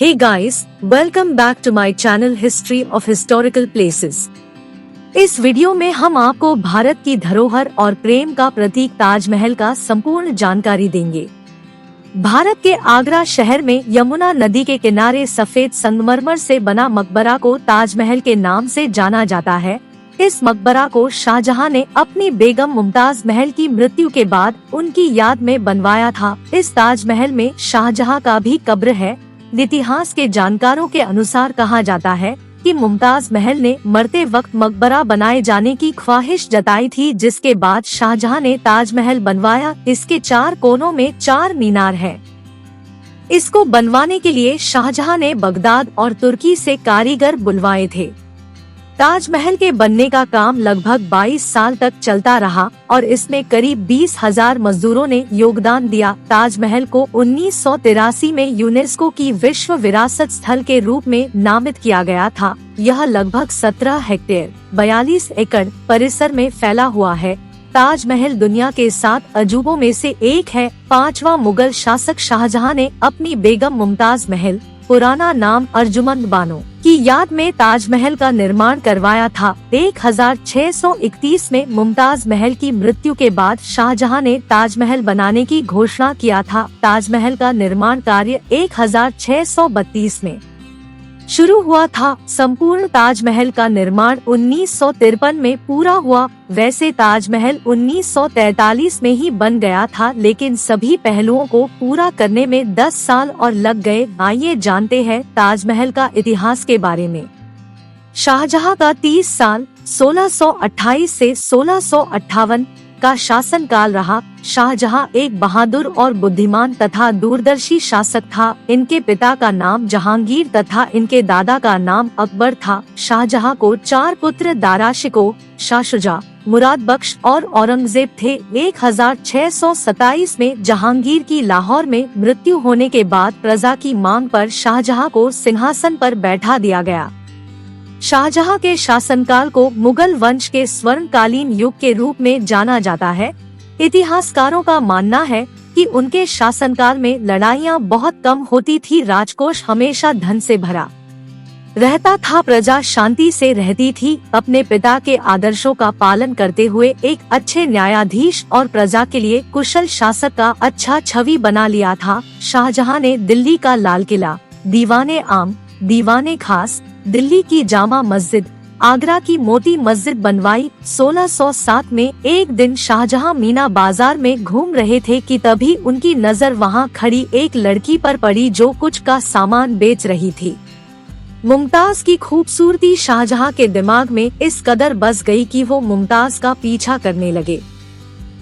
Hey guys, welcome back to my channel History of Historical Places। इस video में हम आपको भारत की धरोहर और प्रेम का प्रतीक ताजमहल का संपूर्ण जानकारी देंगे। भारत के आगरा शहर में यमुना नदी के किनारे सफेद संगमरमर से बना मकबरा को ताजमहल के नाम से जाना जाता है। इस मकबरा को शाहजहां ने अपनी बेगम मुमताज महल की मृत्यु के बाद उनकी याद में बनवाया था। इस ताजमहल में शाहजहां का भी कब्र है। इतिहास के जानकारों के अनुसार कहा जाता है कि मुमताज महल ने मरते वक्त मकबरा बनाए जाने की ख्वाहिश जताई थी, जिसके बाद शाहजहां ने ताजमहल बनवाया। इसके 4 कोनों में 4 मीनार हैं। इसको बनवाने के लिए शाहजहां ने बगदाद और तुर्की से कारीगर बुलवाए थे। ताजमहल के बनने का काम लगभग 22 साल तक चलता रहा और इसमें करीब 20,000 मजदूरों ने योगदान दिया। ताजमहल को 1983 में यूनेस्को की विश्व विरासत स्थल के रूप में नामित किया गया था। यह लगभग 17 हेक्टेयर 42 एकड़ परिसर में फैला हुआ है। ताजमहल दुनिया के 7 अजूबों में से एक है। 5वां मुगल शासक शाहजहां ने अपनी बेगम मुमताज महल, पुराना नाम अर्जुमंद बानो, की याद में ताजमहल का निर्माण करवाया था। 1631 में मुमताज महल की मृत्यु के बाद शाहजहां ने ताजमहल बनाने की घोषणा किया था। ताजमहल का निर्माण कार्य 1632 में शुरू हुआ था। संपूर्ण ताजमहल का निर्माण 1953 में पूरा हुआ। वैसे ताजमहल 1943 में ही बन गया था, लेकिन सभी पहलुओं को पूरा करने में 10 साल और लग गए। आइए जानते हैं ताजमहल का इतिहास के बारे में। शाहजहां का 30 साल 1628 से 1658 का शासन काल रहा। शाहजहां एक बहादुर और बुद्धिमान तथा दूरदर्शी शासक था। इनके पिता का नाम जहांगीर तथा इनके दादा का नाम अकबर था। शाहजहां को 4 पुत्र दाराशिकोह, शाह शुजा, मुराद बख्श और औरंगजेब थे। 1627 में जहांगीर की लाहौर में मृत्यु होने के बाद प्रजा की मांग पर शाहजहां को सिंहासन पर बैठा दिया गया। शाहजहां के शासनकाल को मुगल वंश के स्वर्णकालीन युग के रूप में जाना जाता है। इतिहासकारों का मानना है कि उनके शासनकाल में लड़ाइयां बहुत कम होती थी। राजकोष हमेशा धन से भरा रहता था। प्रजा शांति से रहती थी। अपने पिता के आदर्शों का पालन करते हुए एक अच्छे न्यायाधीश और प्रजा के लिए कुशल शासक का अच्छा छवि बना लिया था। शाहजहां ने दिल्ली का लाल किला, दीवाने आम, दीवाने खास, दिल्ली की जामा मस्जिद, आगरा की मोती मस्जिद बनवाई। 1607 में एक दिन शाहजहां मीना बाजार में घूम रहे थे कि तभी उनकी नजर वहां खड़ी एक लड़की पर पड़ी जो कुछ का सामान बेच रही थी। मुमताज की खूबसूरती शाहजहां के दिमाग में इस कदर बस गई कि वो मुमताज का पीछा करने लगे।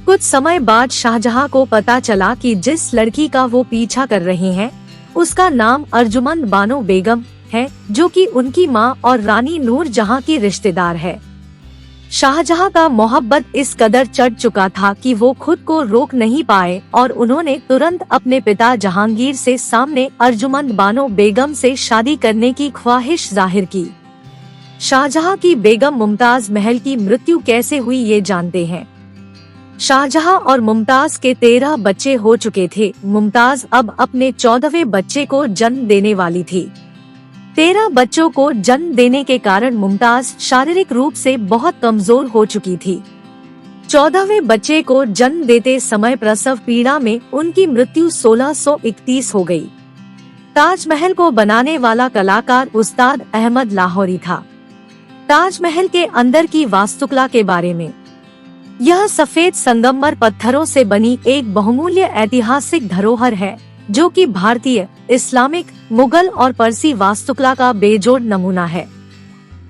कुछ समय बाद शाहजहां को पता चला कि जिस लड़की का वो पीछा कर रहे हैं उसका नाम अर्जुमंद बानो बेगम है, जो कि उनकी मां और रानी नूर जहां की रिश्तेदार है। शाहजहां का मोहब्बत इस कदर चढ़ चुका था कि वो खुद को रोक नहीं पाए और उन्होंने तुरंत अपने पिता जहांगीर से सामने अर्जुमंद बानो बेगम से शादी करने की ख्वाहिश जाहिर की। शाहजहां की बेगम मुमताज महल की मृत्यु कैसे हुई ये जानते हैं। शाहजहां और मुमताज के 13 बच्चे हो चुके थे। मुमताज अब अपने 14वें बच्चे को जन्म देने वाली थी। 13 बच्चों को जन्म देने के कारण मुमताज शारीरिक रूप से बहुत कमजोर हो चुकी थी। 14वें बच्चे को जन्म देते समय प्रसव पीड़ा में उनकी मृत्यु 1631 हो गई। ताजमहल को बनाने वाला कलाकार उस्ताद अहमद लाहौरी था। ताजमहल के अंदर की वास्तुकला के बारे में, यह सफेद संगमरमर पत्थरों से बनी एक बहुमूल्य ऐतिहासिक धरोहर है जो कि भारतीय, इस्लामिक, मुगल और परसी वास्तुकला का बेजोड़ नमूना है।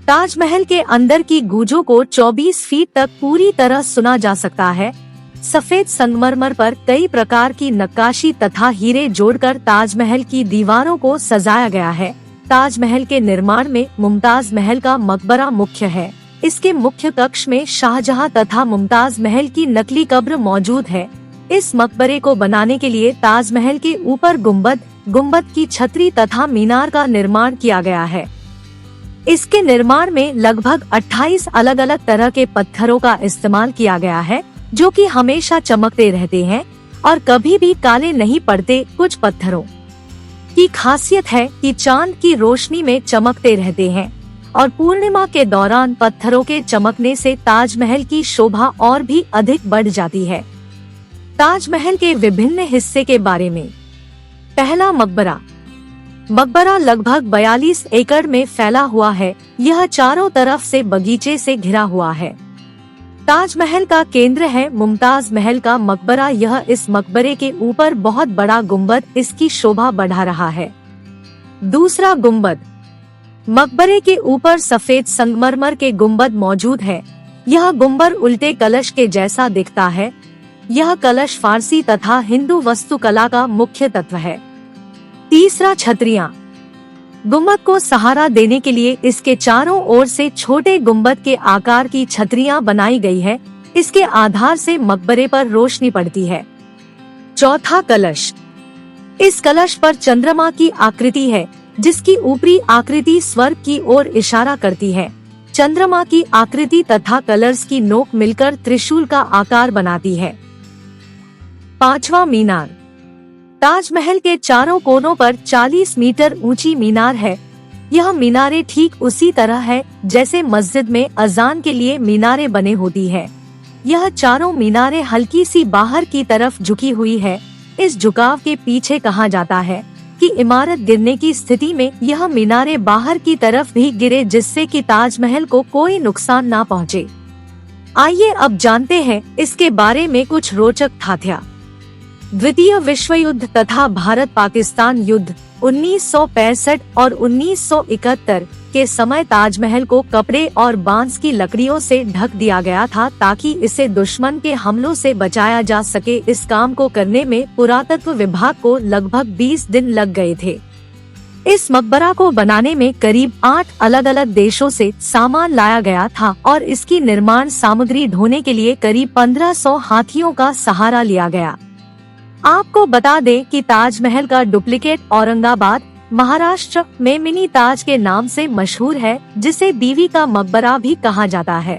ताजमहल के अंदर की गूंजों को 24 फीट तक पूरी तरह सुना जा सकता है। सफेद संगमरमर पर कई प्रकार की नक्काशी तथा हीरे जोड़कर ताजमहल की दीवारों को सजाया गया है। ताजमहल के निर्माण में मुमताज महल का मकबरा मुख्य है। इसके मुख्य कक्ष में शाहजहां तथा मुमताज महल की नकली कब्र मौजूद है। इस मकबरे को बनाने के लिए ताजमहल के ऊपर गुंबद की छतरी तथा मीनार का निर्माण किया गया है। इसके निर्माण में लगभग 28 अलग अलग तरह के पत्थरों का इस्तेमाल किया गया है, जो कि हमेशा चमकते रहते हैं और कभी भी काले नहीं पड़ते। कुछ पत्थरों की खासियत है कि चांद की रोशनी में चमकते रहते हैं और पूर्णिमा के दौरान पत्थरों के चमकने से ताजमहल की शोभा और भी अधिक बढ़ जाती है। ताजमहल के विभिन्न हिस्से के बारे में। पहला, मकबरा। मकबरा लगभग 42 एकड़ में फैला हुआ है। यह चारों तरफ से बगीचे से घिरा हुआ है। ताजमहल का केंद्र है मुमताज महल का मकबरा। यह इस मकबरे के ऊपर बहुत बड़ा गुंबद इसकी शोभा बढ़ा रहा है। दूसरा, गुंबद। मकबरे के ऊपर सफेद संगमरमर के गुंबद मौजूद है। यह गुंबद उल्टे कलश के जैसा दिखता है। यह कलश फारसी तथा हिंदू वास्तुकला का मुख्य तत्व है। तीसरा, छतरियां। गुंबद को सहारा देने के लिए इसके चारों ओर से छोटे गुंबद के आकार की छतरियां बनाई गई है। इसके आधार से मकबरे पर रोशनी पड़ती है। चौथा, कलश। इस कलश पर चंद्रमा की आकृति है, जिसकी ऊपरी आकृति स्वर्ग की ओर इशारा करती है। चंद्रमा की आकृति तथा कलश की नोक मिलकर त्रिशूल का आकार बनाती है। पांचवा, मीनार। ताजमहल के चारों कोनों पर 40 मीटर ऊंची मीनार है। यह मीनारें ठीक उसी तरह है जैसे मस्जिद में अजान के लिए मीनारें बने होती है। यह चारों मीनारें हल्की सी बाहर की तरफ झुकी हुई है। इस झुकाव के पीछे कहा जाता है कि इमारत गिरने की स्थिति में यह मीनारें बाहर की तरफ भी गिरे, जिससे कि ताजमहल को कोई नुकसान ना पहुंचे। आइए अब जानते हैं इसके बारे में कुछ रोचक तथ्य। द्वितीय विश्व युद्ध तथा भारत पाकिस्तान युद्ध 1965 और 1971 के समय ताजमहल को कपड़े और बांस की लकड़ियों से ढक दिया गया था ताकि इसे दुश्मन के हमलों से बचाया जा सके। इस काम को करने में पुरातत्व विभाग को लगभग 20 दिन लग गए थे। इस मकबरा को बनाने में करीब 8 अलग अलग देशों से सामान लाया गया था और इसकी निर्माण सामग्री ढोने के लिए करीब 1500 हाथियों का सहारा लिया गया। आपको बता दें कि ताजमहल का डुप्लीकेट औरंगाबाद, महाराष्ट्र में मिनी ताज के नाम से मशहूर है, जिसे बीवी का मकबरा भी कहा जाता है।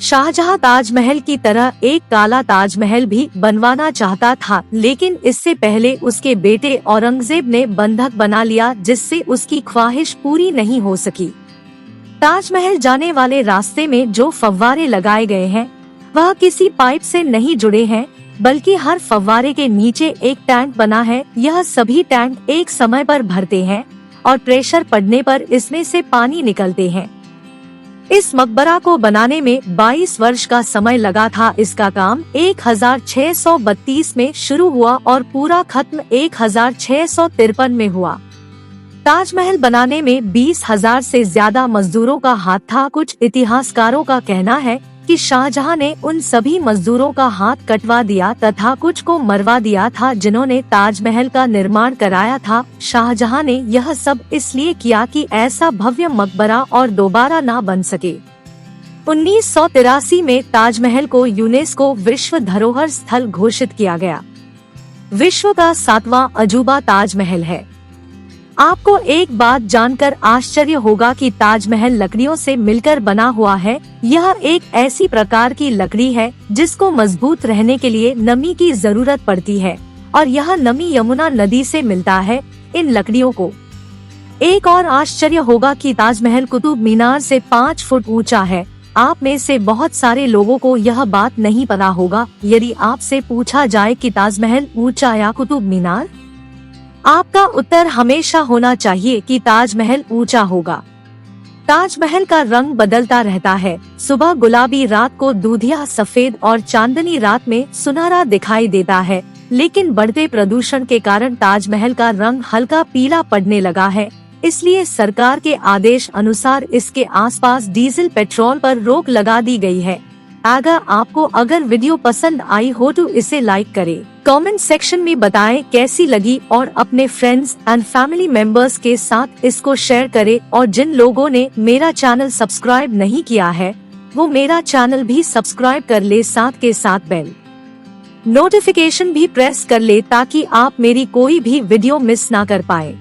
शाहजहां ताजमहल की तरह एक काला ताजमहल भी बनवाना चाहता था, लेकिन इससे पहले उसके बेटे औरंगजेब ने बंधक बना लिया, जिससे उसकी ख्वाहिश पूरी नहीं हो सकी। ताजमहल जाने वाले रास्ते में जो फव्वारे लगाए गए हैं वह किसी पाइप से नहीं जुड़े हैं, बल्कि हर फव्वारे के नीचे एक टैंक बना है। यह सभी टैंक एक समय पर भरते हैं और प्रेशर पड़ने पर इसमें से पानी निकलते हैं। इस मकबरा को बनाने में 22 वर्ष का समय लगा था। इसका काम 1632 में शुरू हुआ और पूरा खत्म 1653 में हुआ। ताजमहल बनाने में 20,000 से ज्यादा मजदूरों का हाथ था। कुछ इतिहासकारों का कहना है कि शाहजहां ने उन सभी मजदूरों का हाथ कटवा दिया तथा कुछ को मरवा दिया था जिन्होंने ताजमहल का निर्माण कराया था। शाहजहां ने यह सब इसलिए किया कि ऐसा भव्य मकबरा और दोबारा ना बन सके। 1983 में ताजमहल को यूनेस्को विश्व धरोहर स्थल घोषित किया गया। विश्व का 7वां अजूबा ताजमहल है। आपको एक बात जानकर आश्चर्य होगा कि ताजमहल लकड़ियों से मिलकर बना हुआ है। यह एक ऐसी प्रकार की लकड़ी है जिसको मजबूत रहने के लिए नमी की जरूरत पड़ती है और यह नमी यमुना नदी से मिलता है इन लकड़ियों को। एक और आश्चर्य होगा कि ताजमहल कुतुब मीनार से 5 फुट ऊंचा है। आप में से बहुत सारे लोगों को यह बात नहीं पता होगा। यदि आपसे पूछा जाए कि ताजमहल ऊंचा या कुतुब मीनार, आपका उत्तर हमेशा होना चाहिए कि ताजमहल ऊंचा होगा। ताजमहल का रंग बदलता रहता है। सुबह गुलाबी, रात को दूधिया सफेद और चांदनी रात में सुनहरा दिखाई देता है, लेकिन बढ़ते प्रदूषण के कारण ताजमहल का रंग हल्का पीला पड़ने लगा है। इसलिए सरकार के आदेश अनुसार इसके आसपास डीजल पेट्रोल पर रोक लगा दी गई है। अगर वीडियो पसंद आई हो तो इसे लाइक करें, कमेंट सेक्शन में बताएं कैसी लगी और अपने फ्रेंड्स एंड फैमिली मेंबर्स के साथ इसको शेयर करें। और जिन लोगों ने मेरा चैनल सब्सक्राइब नहीं किया है वो मेरा चैनल भी सब्सक्राइब कर ले, साथ के साथ बेल नोटिफिकेशन भी प्रेस कर ले ताकि आप मेरी कोई भी वीडियो मिस ना कर पाए।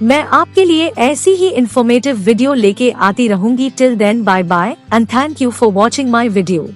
मैं आपके लिए ऐसी ही इंफॉर्मेटिव वीडियो लेके आती रहूंगी। Till then, bye bye and thank you for watching my video.